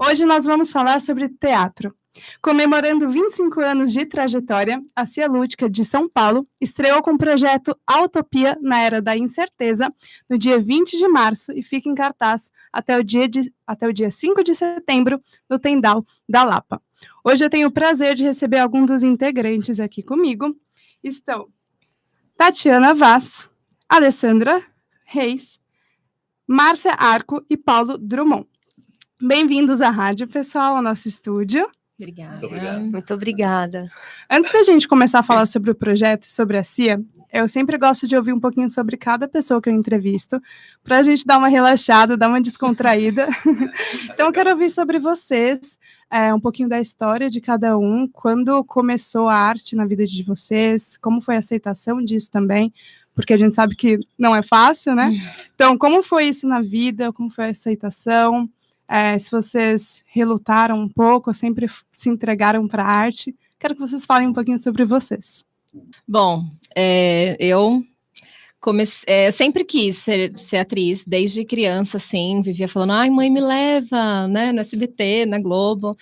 Hoje nós vamos falar sobre teatro. Comemorando 25 anos de trajetória, a Cia Lúdica de São Paulo estreou com o projeto Autopia na Era da Incerteza, no dia 20 de março, e fica em cartaz até o dia 5 de setembro, no Tendal da Lapa. Hoje eu tenho o prazer de receber alguns dos integrantes aqui comigo. Estão Tatiana Vaz, Alessandra Reis, Márcia Arco e Paulo Drummond. Bem-vindos à rádio, pessoal, ao nosso estúdio. Obrigada. Muito obrigada. Antes da gente começar a falar sobre o projeto, sobre a Cia, eu sempre gosto de ouvir um pouquinho sobre cada pessoa que eu entrevisto, para a gente dar uma relaxada, dar uma descontraída. Então, eu quero ouvir sobre vocês, um pouquinho da história de cada um, quando começou a arte na vida de vocês, como foi a aceitação disso também, porque a gente sabe que não é fácil, né? Então, como foi isso na vida, como foi a aceitação? Se vocês relutaram um pouco, sempre se entregaram para a arte. Quero que vocês falem um pouquinho sobre vocês. Bom, eu sempre quis ser atriz, desde criança, assim, vivia falando, ai, mãe, me leva, né, no SBT, na Globo,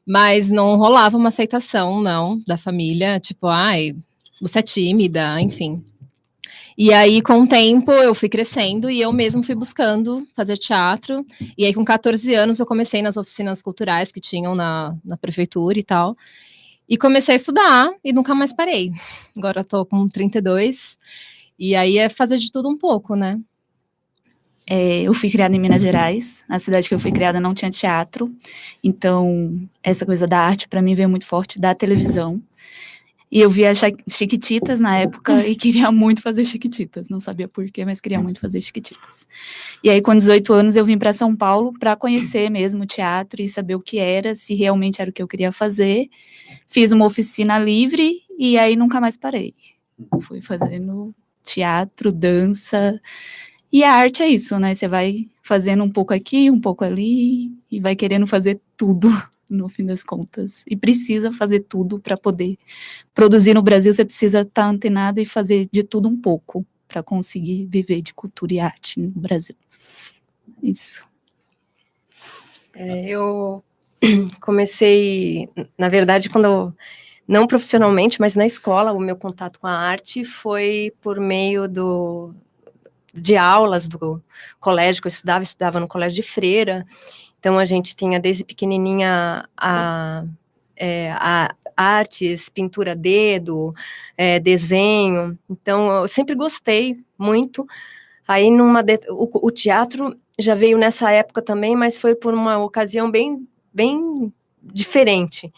mas não rolava uma aceitação, não, da família, tipo, ai, você é tímida, enfim. E aí, com o tempo, eu fui crescendo e eu mesmo fui buscando fazer teatro. E aí, com 14 anos, eu comecei nas oficinas culturais que tinham na prefeitura e tal. E comecei a estudar e nunca mais parei. Agora eu tô com 32. E aí é fazer de tudo um pouco, né? Eu fui criada em Minas Gerais. A cidade que eu fui criada não tinha teatro. Então, essa coisa da arte, para mim, veio muito forte da televisão. E eu via Chiquititas na época e queria muito fazer Chiquititas. Não sabia por quê, mas queria muito fazer Chiquititas. E aí, com 18 anos, eu vim para São Paulo para conhecer mesmo o teatro e saber o que era, se realmente era o que eu queria fazer. Fiz uma oficina livre e aí nunca mais parei. Fui fazendo teatro, dança. E a arte é isso, né? Você vai fazendo um pouco aqui, um pouco ali e vai querendo fazer tudo. No fim das contas, e precisa fazer tudo para poder produzir no Brasil. Você precisa estar antenado e fazer de tudo um pouco para conseguir viver de cultura e arte no Brasil. Isso. Eu comecei, na verdade, não profissionalmente, mas na escola, o meu contato com a arte foi por meio de aulas do colégio que eu estudava no colégio de freira. Então, a gente tinha desde pequenininha artes, pintura a dedo, desenho. Então, eu sempre gostei muito. Aí, o teatro já veio nessa época também, mas foi por uma ocasião bem, bem diferente.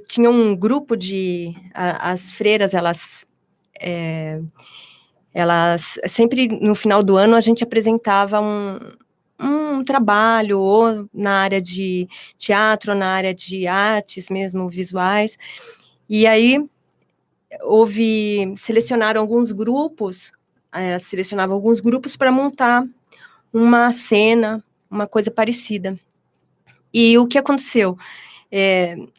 Tinha um grupo as freiras, elas sempre, no final do ano, a gente apresentava um trabalho, ou na área de teatro, ou na área de artes mesmo, visuais, e aí selecionavam alguns grupos para montar uma cena, uma coisa parecida. E o que aconteceu?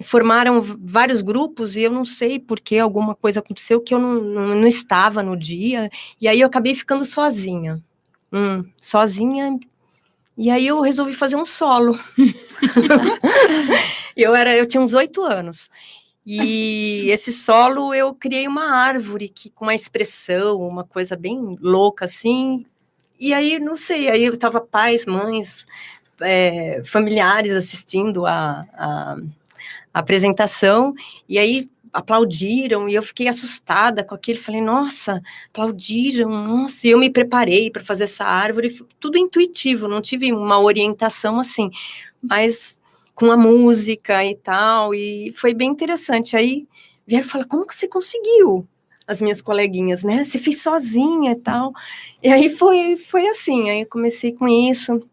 Formaram vários grupos e eu não sei por que alguma coisa aconteceu que eu não estava no dia, e aí eu acabei ficando sozinha, e aí eu resolvi fazer um solo. Eu tinha uns 8 anos, e esse solo eu criei uma árvore com uma expressão, uma coisa bem louca assim, e aí não sei, aí eu tava pais, mães, familiares assistindo a apresentação, e aí aplaudiram, e eu fiquei assustada com aquilo, falei, nossa, aplaudiram, nossa, e eu me preparei para fazer essa árvore, tudo intuitivo, não tive uma orientação assim, mas com a música e tal, e foi bem interessante. Aí vieram falar, como que você conseguiu? As minhas coleguinhas, né, você fez sozinha e tal, e aí foi assim, aí eu comecei com isso.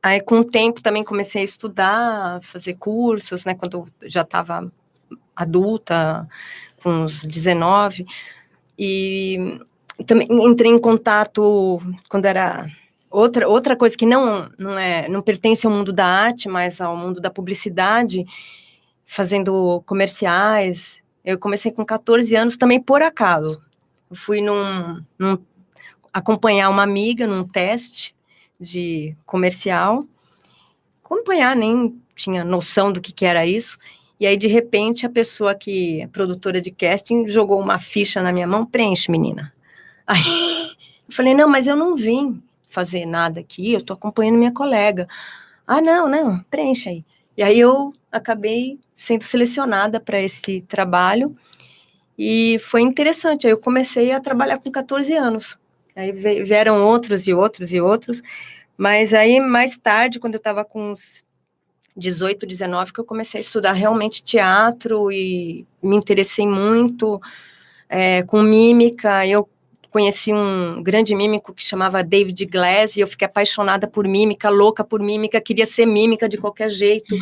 Aí, com o tempo, também comecei a estudar, fazer cursos, né, quando eu já estava adulta, com uns 19, e também entrei em contato, quando era outra coisa que não pertence ao mundo da arte, mas ao mundo da publicidade, fazendo comerciais. Eu comecei com 14 anos, também por acaso. Eu fui acompanhar uma amiga num teste de comercial, acompanhar, nem tinha noção do que era isso. E aí, de repente, a pessoa que é produtora de casting jogou uma ficha na minha mão, preenche, menina. Aí eu falei, não, mas eu não vim fazer nada aqui, eu tô acompanhando minha colega. Ah, não, preenche aí. E aí eu acabei sendo selecionada para esse trabalho e foi interessante. Aí eu comecei a trabalhar com 14 anos. Aí vieram outros e outros e outros, mas aí mais tarde, quando eu estava com uns 18, 19, que eu comecei a estudar realmente teatro e me interessei muito com mímica. Eu conheci um grande mímico que chamava David Glass, e eu fiquei apaixonada por mímica, louca por mímica, queria ser mímica de qualquer jeito.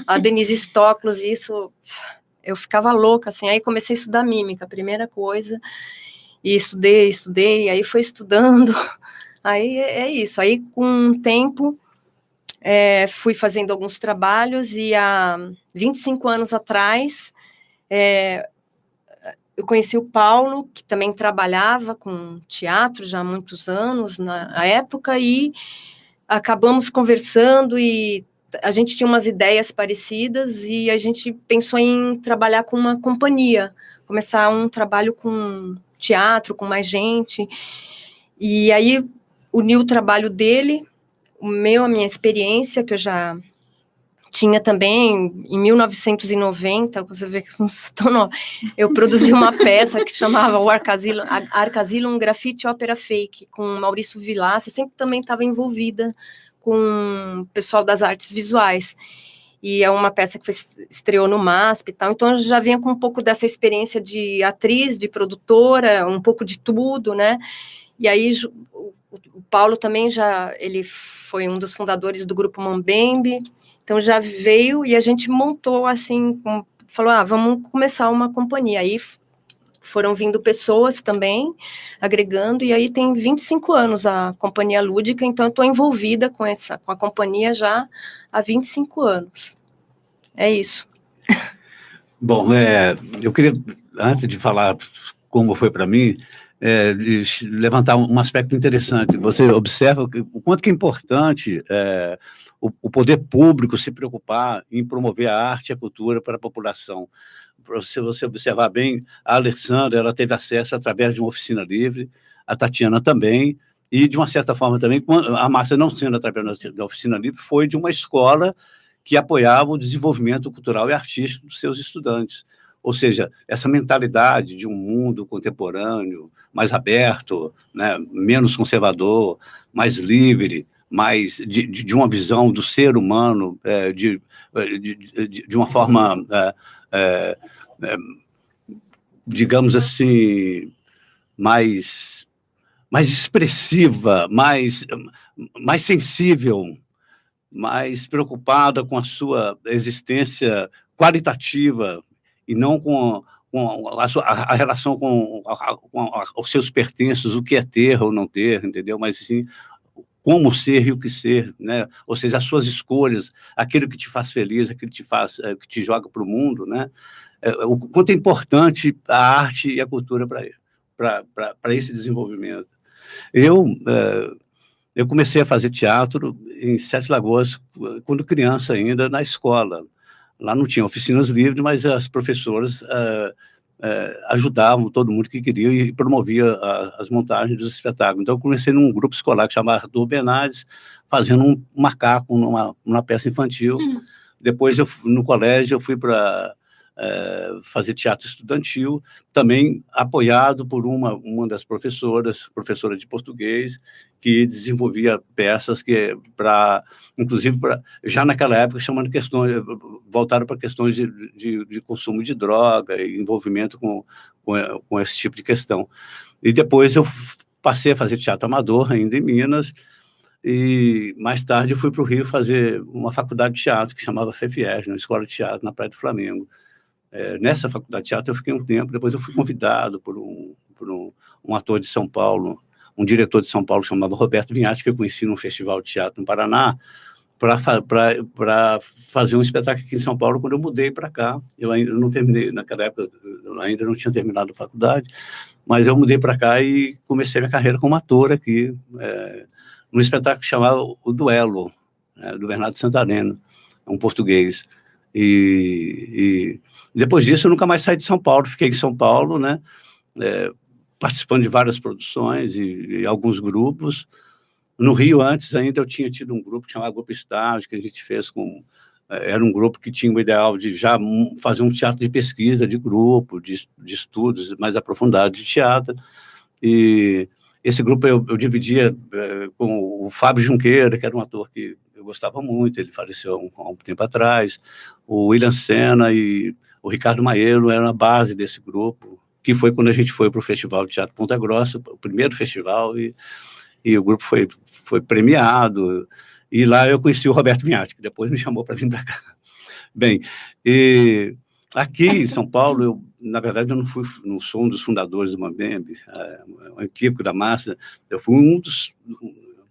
A Denise Stoklos, isso, eu ficava louca, assim. Aí comecei a estudar mímica, a primeira coisa, e estudei, aí foi estudando. Aí é isso. Aí, com o tempo, fui fazendo alguns trabalhos, e há 25 anos atrás, eu conheci o Paulo, que também trabalhava com teatro já há muitos anos na época, e acabamos conversando, e a gente tinha umas ideias parecidas, e a gente pensou em trabalhar com uma companhia, começar um trabalho com teatro, com mais gente, e aí uniu o trabalho dele, a minha experiência, que eu já tinha também, em 1990, você vê que eu não sou tão nova, eu produzi uma peça que chamava o Arcasilo, Grafite Ópera Fake, com Maurício Vilaça, sempre também estava envolvida com o pessoal das artes visuais, e é uma peça que estreou no MASP e tal, então eu já vinha com um pouco dessa experiência de atriz, de produtora, um pouco de tudo, né, e aí o Paulo também ele foi um dos fundadores do Grupo Mambembe, então já veio e a gente montou assim, falou, vamos começar uma companhia. Aí foram vindo pessoas também, agregando, e aí tem 25 anos a Companhia Lúdica, então eu estou envolvida com a companhia já há 25 anos. É isso. Bom, eu queria, antes de falar como foi para mim, levantar um aspecto interessante. Você observa o quanto que é importante o poder público se preocupar em promover a arte e a cultura para a população. Se você observar bem, a Alessandra, ela teve acesso através de uma oficina livre, a Tatiana também, e de uma certa forma também, a Márcia, não sendo através da oficina livre, foi de uma escola que apoiava o desenvolvimento cultural e artístico dos seus estudantes. Ou seja, essa mentalidade de um mundo contemporâneo, mais aberto, né, menos conservador, mais livre, mais de uma visão do ser humano de uma forma, digamos assim, mais expressiva, mais sensível, mais preocupada com a sua existência qualitativa e não com a relação com os seus pertences, o que é ter ou não ter, entendeu? Mas sim como ser e o que ser, né? Ou seja, as suas escolhas, aquilo que te faz feliz, aquilo que te joga para o mundo, né? O quanto é importante a arte e a cultura para esse desenvolvimento. Eu comecei a fazer teatro em Sete Lagoas, quando criança ainda, na escola. Lá não tinha oficinas livres, mas as professoras ajudavam todo mundo que queria e promovia as montagens dos espetáculos. Então, eu comecei num grupo escolar que chamava Arthur Bernardes, fazendo um macaco numa peça infantil. Depois, no colégio, eu fui para fazer teatro estudantil, também apoiado por uma das professora de português, que desenvolvia peças inclusive, já naquela época, chamando questões, voltaram para questões de consumo de droga e envolvimento com esse tipo de questão. E depois eu passei a fazer teatro amador, ainda em Minas, e mais tarde eu fui para o Rio fazer uma faculdade de teatro, que chamava FEFIES, uma escola de teatro na Praia do Flamengo. Nessa faculdade de teatro eu fiquei um tempo, depois eu fui convidado por um ator de São Paulo, um diretor de São Paulo que chamava Roberto Vinhati, que eu conheci num festival de teatro no Paraná, para fazer um espetáculo aqui em São Paulo quando eu mudei para cá. Eu ainda não terminei, naquela época eu ainda não tinha terminado a faculdade, mas eu mudei para cá e comecei minha carreira como ator aqui, num espetáculo chamado O Duelo, né, do Bernardo Santareno, um português. E depois disso eu nunca mais saí de São Paulo, fiquei em São Paulo, né, participando de várias produções e alguns grupos. No Rio, antes ainda, eu tinha tido um grupo chamado Grupo Estágio, que a gente fez com... Era um grupo que tinha o ideal de já fazer um teatro de pesquisa, de grupo, de estudos mais aprofundados de teatro. E esse grupo eu dividia com o Fábio Junqueira, que era um ator que eu gostava muito, ele faleceu há um tempo atrás, o William Senna e o Ricardo Maiello eram a base desse grupo, que foi quando a gente foi para o Festival de Teatro Ponta Grossa, o primeiro festival, e o grupo foi premiado, e lá eu conheci o Roberto Minhatti, que depois me chamou para vir para cá. Bem, e aqui em São Paulo, eu, na verdade, eu não sou um dos fundadores do Mambembe, um equívoco da massa, eu fui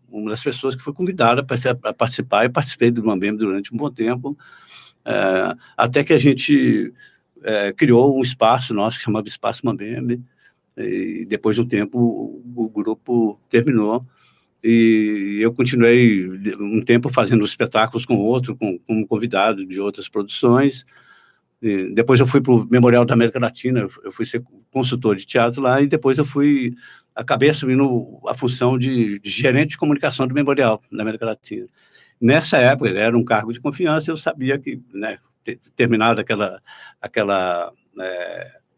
uma das pessoas que foi convidada para participar, e participei do Mambembe durante um bom tempo, até que a gente criou um espaço nosso que chamava Espaço Mambembe, e depois de um tempo o grupo terminou, e eu continuei um tempo fazendo espetáculos com outro, como convidado de outras produções. E depois eu fui para o Memorial da América Latina, eu fui ser consultor de teatro lá, e depois acabei assumindo a função de gerente de comunicação do Memorial da América Latina. Nessa época, era um cargo de confiança, eu sabia que, né, terminada aquela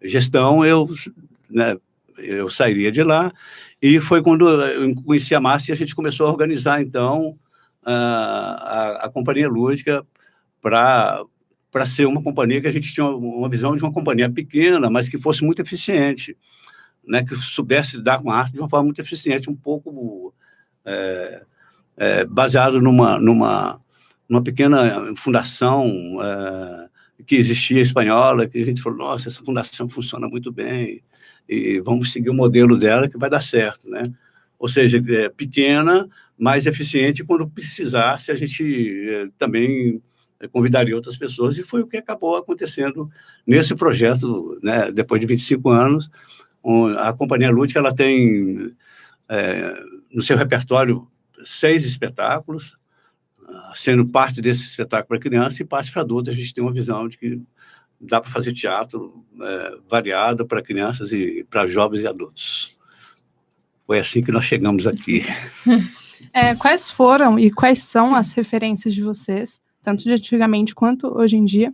gestão, eu sairia de lá, e foi quando eu conheci a Márcia e a gente começou a organizar, então, a Companhia Lúdica para ser uma companhia que a gente tinha uma visão de uma companhia pequena, mas que fosse muito eficiente, né, que soubesse lidar com a arte de uma forma muito eficiente, um pouco baseado numa pequena fundação que existia espanhola, que a gente falou, nossa, essa fundação funciona muito bem, e vamos seguir o modelo dela que vai dar certo, né? Ou seja, pequena, mais eficiente, quando precisasse, a gente também convidaria outras pessoas, e foi o que acabou acontecendo nesse projeto, né? Depois de 25 anos, a Companhia Lúdica, ela tem no seu repertório 6 espetáculos, sendo parte desse espetáculo para criança e parte para adulto. A gente tem uma visão de que dá para fazer teatro variado para crianças e para jovens e adultos. Foi assim que nós chegamos aqui. Quais foram e quais são as referências de vocês, tanto de antigamente quanto hoje em dia?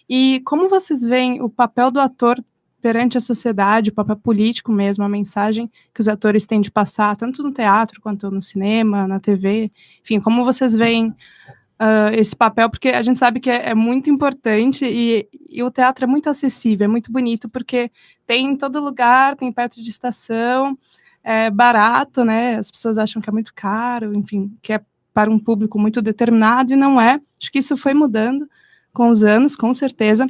E como vocês veem o papel do ator perante a sociedade, o papel político mesmo, a mensagem que os atores têm de passar, tanto no teatro quanto no cinema, na TV, enfim, como vocês veem esse papel, porque a gente sabe que é muito importante e o teatro é muito acessível, é muito bonito, porque tem em todo lugar, tem perto de estação, é barato, né? As pessoas acham que é muito caro, enfim, que é para um público muito determinado, e não é. Acho que isso foi mudando com os anos, com certeza,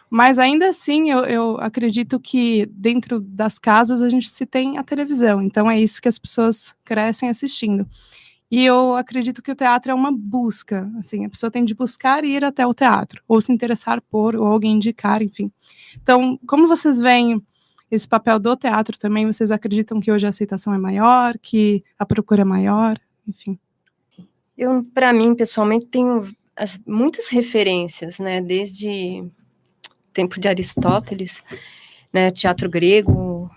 mas ainda assim eu acredito que dentro das casas a gente se tem a televisão, então é isso que as pessoas crescem assistindo. E eu acredito que o teatro é uma busca, assim, a pessoa tem de buscar ir até o teatro, ou se interessar por, ou alguém indicar, enfim. Então, como vocês veem esse papel do teatro também? Vocês acreditam que hoje a aceitação é maior, que a procura é maior, enfim? Eu, para mim, pessoalmente, tenho muitas referências, né, desde o tempo de Aristóteles, né, teatro grego,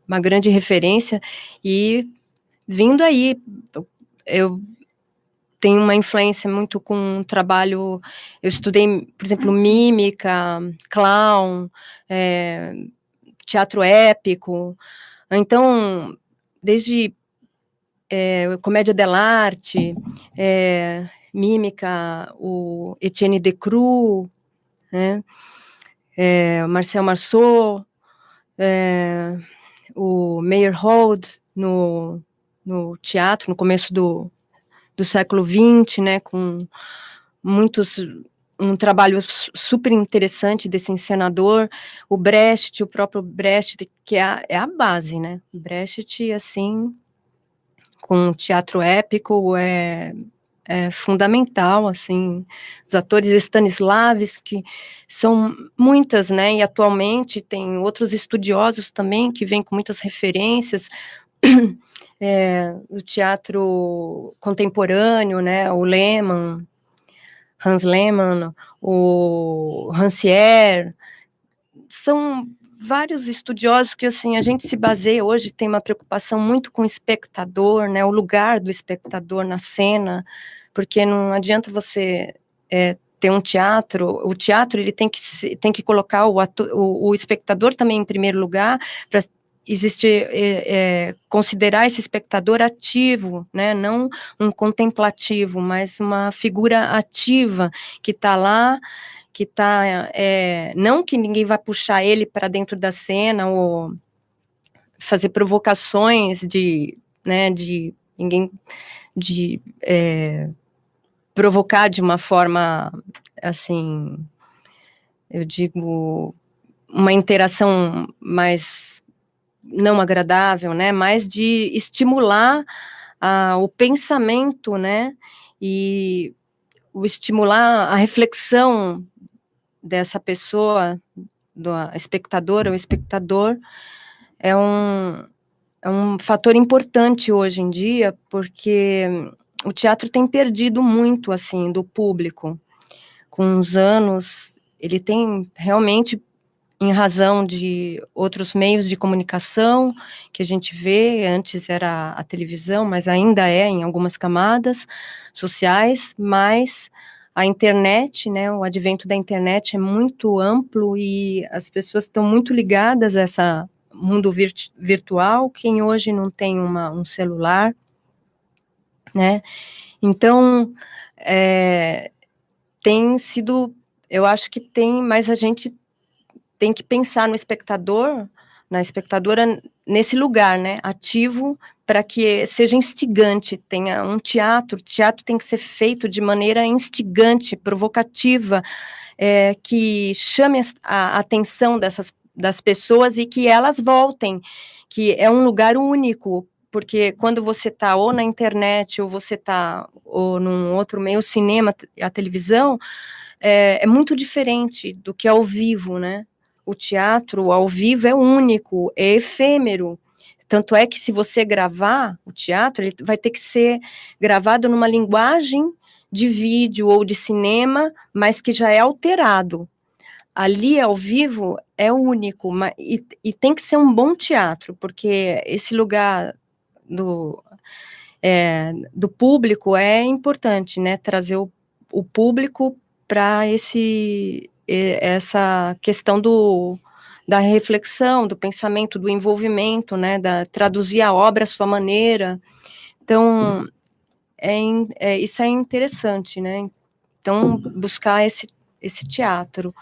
uma grande referência, e vindo aí, eu tenho uma influência muito com um trabalho, eu estudei, por exemplo, mímica, clown, teatro épico, então, desde comédia dell'arte, mímica, o Etienne Decroux, né, o Marcel Marceau, o Meyerhold no teatro, no começo do século XX, né, com um trabalho super interessante desse encenador, o Brecht, o próprio Brecht, que é a base, né, o Brecht, assim, com teatro épico, é fundamental, assim, os atores Stanislavski, são muitas, né, e atualmente tem outros estudiosos também, que vêm com muitas referências, do teatro contemporâneo, né, o Lehmann, Hans Lehmann, o Rancière, são vários estudiosos que, assim, a gente se baseia hoje, tem uma preocupação muito com o espectador, né, o lugar do espectador na cena, porque não adianta você ter um teatro, o teatro ele tem que colocar o espectador também em primeiro lugar, para considerar esse espectador ativo, né, não um contemplativo, mas uma figura ativa, que está lá, que está, não que ninguém vai puxar ele para dentro da cena, ou fazer provocações provocar de uma forma, assim, eu digo, uma interação mais não agradável, né, mais de estimular o pensamento, né, e estimular a reflexão dessa pessoa, do espectador ou espectador, é um fator importante hoje em dia, porque o teatro tem perdido muito, assim, do público. Com os anos, ele tem realmente, em razão de outros meios de comunicação que a gente vê, antes era a televisão, mas ainda em algumas camadas sociais, mas a internet, né, o advento da internet é muito amplo e as pessoas estão muito ligadas a esse mundo virtual. Quem hoje não tem um celular, né? Então, tem sido, eu acho que mas a gente tem que pensar no espectador, na espectadora, nesse lugar, né, ativo, para que seja instigante, tenha o teatro tem que ser feito de maneira instigante, provocativa, que chame a atenção das pessoas e que elas voltem, que é um lugar único, porque quando você está ou na internet, ou você está ou num outro meio, o cinema, a televisão, é muito diferente do que ao vivo, né? O teatro ao vivo é único, é efêmero. Tanto é que se você gravar o teatro, ele vai ter que ser gravado numa linguagem de vídeo ou de cinema, mas que já é alterado. Ali, ao vivo, é único, e tem que ser um bom teatro, porque esse lugar do público é importante, né? Trazer o público para essa questão da reflexão, do pensamento, do envolvimento, né, traduzir a obra à sua maneira. Então, isso é interessante, né? Então, buscar esse teatro.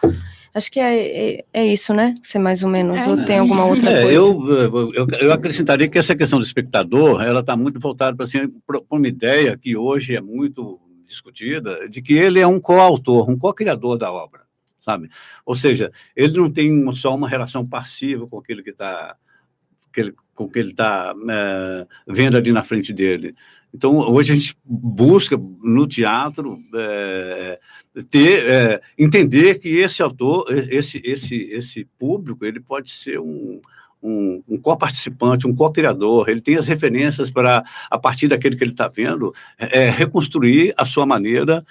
Acho que é isso, né? Você mais ou menos, ou tem alguma outra coisa? Eu acrescentaria que essa questão do espectador, ela está muito voltada para uma ideia que hoje é muito discutida, de que ele é um coautor, um co-criador da obra, sabe? Ou seja, ele não tem só uma relação passiva com aquilo com que ele está vendo ali na frente dele. Então, hoje a gente busca, no teatro, entender que esse autor, esse público, ele pode ser um co-participante, um co-criador, ele tem as referências para, a partir daquele que ele está vendo, reconstruir à sua maneira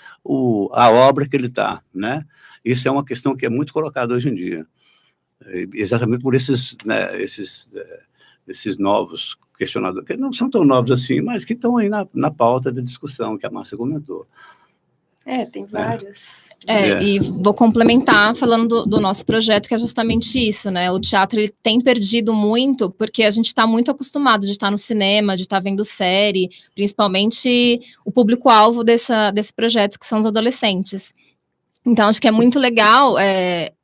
a obra que ele está, né? Isso é uma questão que é muito colocada hoje em dia, exatamente por esses novos questionadores, que não são tão novos assim, mas que estão aí na pauta da discussão, que a Márcia comentou. Tem vários. E vou complementar falando do nosso projeto, que é justamente isso, né? O teatro ele tem perdido muito, porque a gente está muito acostumado de estar no cinema, de estar vendo série, principalmente o público-alvo desse projeto, que são os adolescentes. Então, acho que é muito legal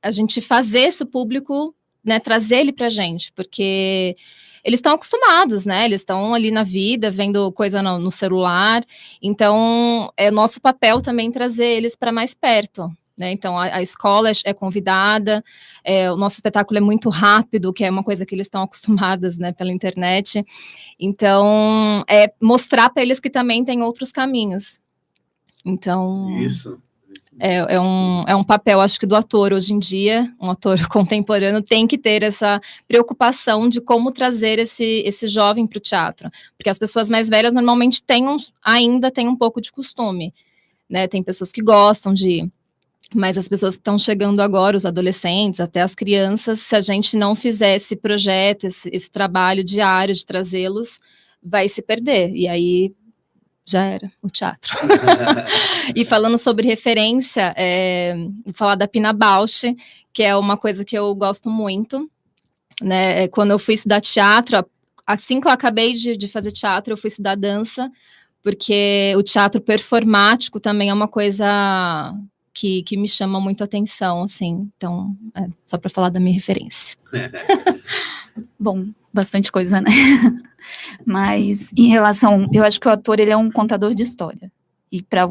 a gente fazer esse público, né, trazer ele para a gente, porque eles estão acostumados, né? Eles estão ali na vida, vendo coisa no celular. Então, é nosso papel também trazer eles para mais perto, né? Então, a escola é convidada, o nosso espetáculo é muito rápido, que é uma coisa que eles estão acostumados, né, pela internet. Então, mostrar para eles que também tem outros caminhos. Então... Isso. É um papel, acho que do ator hoje em dia, um ator contemporâneo tem que ter essa preocupação de como trazer esse jovem para o teatro, porque as pessoas mais velhas normalmente ainda têm um pouco de costume, né? Tem pessoas que gostam de ir, mas as pessoas que estão chegando agora, os adolescentes, até as crianças, se a gente não fizer esse projeto, esse trabalho diário de trazê-los, vai se perder, e aí já era o teatro. E falando sobre referência, vou falar da Pina Bausch, que é uma coisa que eu gosto muito, né? Quando eu fui estudar teatro, assim que eu acabei de fazer teatro, eu fui estudar dança, porque o teatro performático também é uma coisa que me chama muito a atenção, assim. Então, só para falar da minha referência. Bom, bastante coisa, né? Mas em relação, eu acho que o ator, ele é um contador de história. E para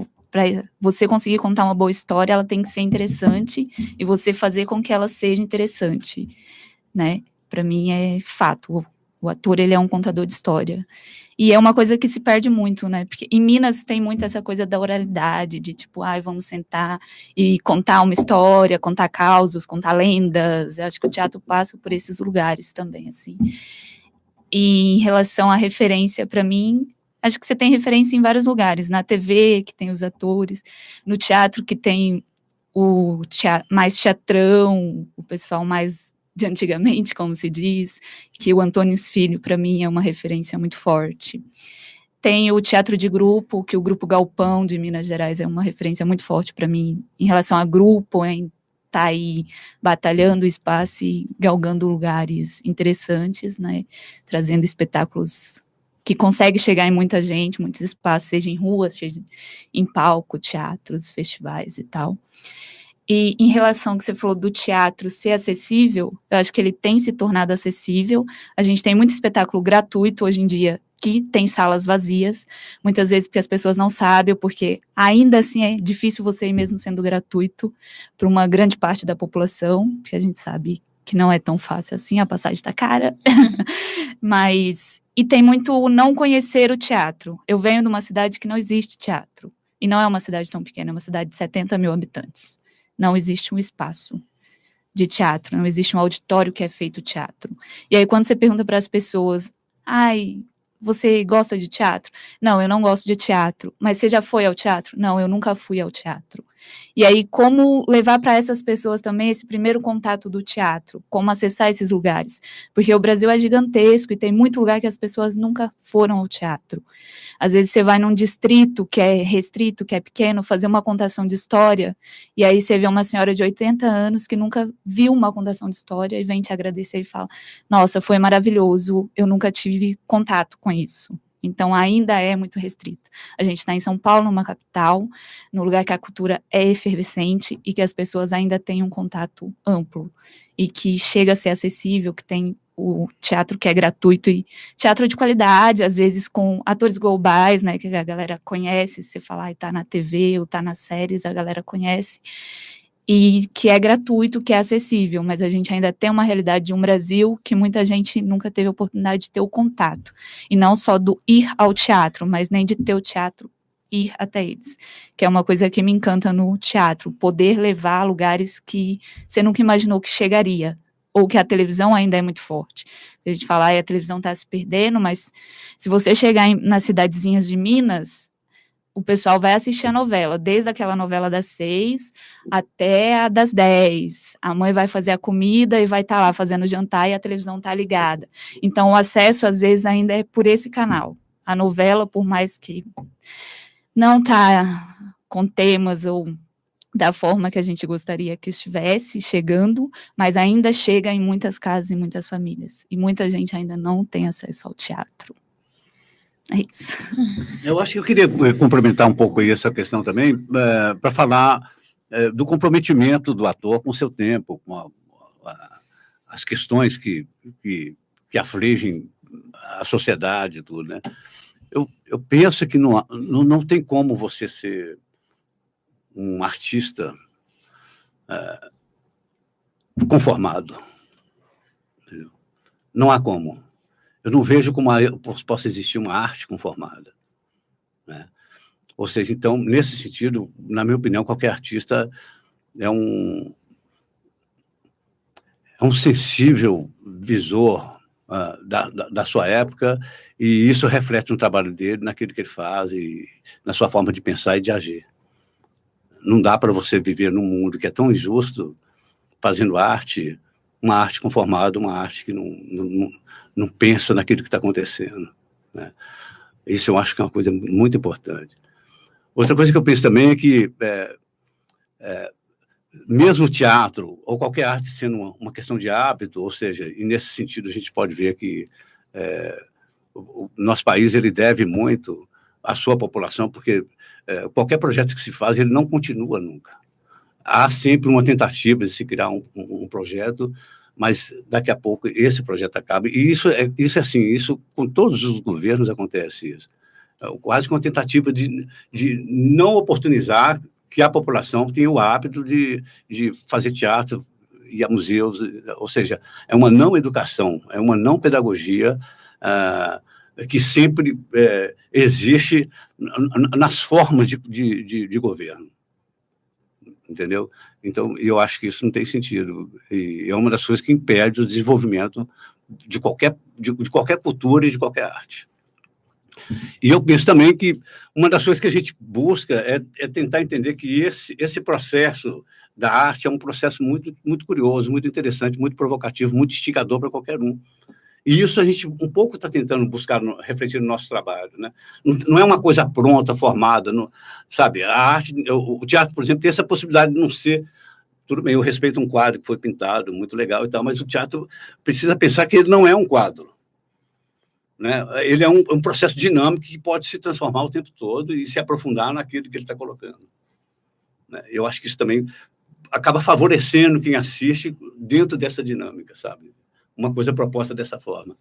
você conseguir contar uma boa história, ela tem que ser interessante e você fazer com que ela seja interessante, né? Para mim é fato. O ator, ele é um contador de história. E é uma coisa que se perde muito, né? Porque em Minas tem muito essa coisa da oralidade, de tipo, vamos sentar e contar uma história, contar causos, contar lendas. Eu acho que o teatro passa por esses lugares também, assim. E em relação à referência, para mim, acho que você tem referência em vários lugares. Na TV, que tem os atores, no teatro, que tem o mais teatrão, o pessoal mais de antigamente, como se diz, que o Antônio Filho, para mim, é uma referência muito forte. Tem o teatro de grupo, que o Grupo Galpão de Minas Gerais é uma referência muito forte para mim, em relação a grupo, tá aí batalhando o espaço e galgando lugares interessantes, né, trazendo espetáculos que conseguem chegar em muita gente, muitos espaços, seja em ruas, seja em palco, teatros, festivais e tal. E em relação ao que você falou do teatro ser acessível, eu acho que ele tem se tornado acessível. A gente tem muito espetáculo gratuito hoje em dia, que tem salas vazias, muitas vezes porque as pessoas não sabem, ou porque ainda assim é difícil você ir mesmo sendo gratuito para uma grande parte da população, que a gente sabe que não é tão fácil assim, a passagem está cara. E tem muito não conhecer o teatro. Eu venho de uma cidade que não existe teatro, e não é uma cidade tão pequena, é uma cidade de 70 mil habitantes. Não existe um espaço de teatro, não existe um auditório que é feito teatro. E aí, quando você pergunta para as pessoas, você gosta de teatro? Não, eu não gosto de teatro. Mas você já foi ao teatro? Não, eu nunca fui ao teatro. E aí, como levar para essas pessoas também esse primeiro contato do teatro? Como acessar esses lugares? Porque o Brasil é gigantesco e tem muito lugar que as pessoas nunca foram ao teatro. Às vezes você vai num distrito que é restrito, que é pequeno, fazer uma contação de história, e aí você vê uma senhora de 80 anos que nunca viu uma contação de história e vem te agradecer e fala, nossa, foi maravilhoso, eu nunca tive contato com isso. Então, ainda é muito restrito. A gente está em São Paulo, numa capital, no lugar que a cultura é efervescente e que as pessoas ainda têm um contato amplo e que chega a ser acessível, que tem o teatro que é gratuito e teatro de qualidade, às vezes com atores globais, né, que a galera conhece, se você falar e tá na TV ou tá nas séries, a galera conhece, e que é gratuito, que é acessível, mas a gente ainda tem uma realidade de um Brasil que muita gente nunca teve a oportunidade de ter o contato, e não só do ir ao teatro, mas nem de ter o teatro ir até eles, que é uma coisa que me encanta no teatro, poder levar a lugares que você nunca imaginou que chegaria, ou que a televisão ainda é muito forte. A gente fala, a televisão está se perdendo, mas se você chegar nas cidadezinhas de Minas, o pessoal vai assistir a novela, desde aquela novela das 6 até a das 10. A mãe vai fazer a comida e vai estar lá fazendo o jantar e a televisão está ligada. Então, o acesso, às vezes, ainda é por esse canal. A novela, por mais que não está com temas ou da forma que a gente gostaria que estivesse chegando, mas ainda chega em muitas casas e muitas famílias. E muita gente ainda não tem acesso ao teatro. É isso. Eu acho que eu queria complementar um pouco aí essa questão também, para falar do comprometimento do ator com o seu tempo, com as questões que afligem a sociedade, tudo, né? Eu penso que não tem como você ser um artista conformado. Entendeu? Não há como. Eu não vejo como possa existir uma arte conformada. Né? Ou seja, então, nesse sentido, na minha opinião, qualquer artista é um sensível visor da sua época, e isso reflete no trabalho dele, naquilo que ele faz e na sua forma de pensar e de agir. Não dá para você viver num mundo que é tão injusto, fazendo arte, uma arte conformada, uma arte que não pensa naquilo que está acontecendo, né? Isso eu acho que é uma coisa muito importante. Outra coisa que eu penso também é que mesmo o teatro, ou qualquer arte sendo uma questão de hábito, ou seja, e nesse sentido a gente pode ver que o nosso país ele deve muito à sua população, porque qualquer projeto que se faz, ele não continua nunca. Há sempre uma tentativa de se criar um projeto, mas daqui a pouco esse projeto acaba. E isso é assim, isso com todos os governos acontece isso. Quase com uma tentativa de não oportunizar que a população tenha o hábito de fazer teatro e a museus, ou seja, é uma não educação, é uma não pedagogia que sempre existe nas formas de governo, entendeu? Então, eu acho que isso não tem sentido, e é uma das coisas que impede o desenvolvimento de qualquer cultura e de qualquer arte. E eu penso também que uma das coisas que a gente busca é tentar entender que esse processo da arte é um processo muito, muito curioso, muito interessante, muito provocativo, muito instigador para qualquer um. E isso a gente um pouco está tentando buscar, refletir no nosso trabalho, né? Não é uma coisa pronta, formada, sabe? A arte, o teatro, por exemplo, tem essa possibilidade de não ser... Tudo bem, eu respeito um quadro que foi pintado, muito legal e tal, mas o teatro precisa pensar que ele não é um quadro, né? Ele é um processo dinâmico que pode se transformar o tempo todo e se aprofundar naquilo que ele está colocando, né? Eu acho que isso também acaba favorecendo quem assiste dentro dessa dinâmica, sabe? Uma coisa proposta dessa forma.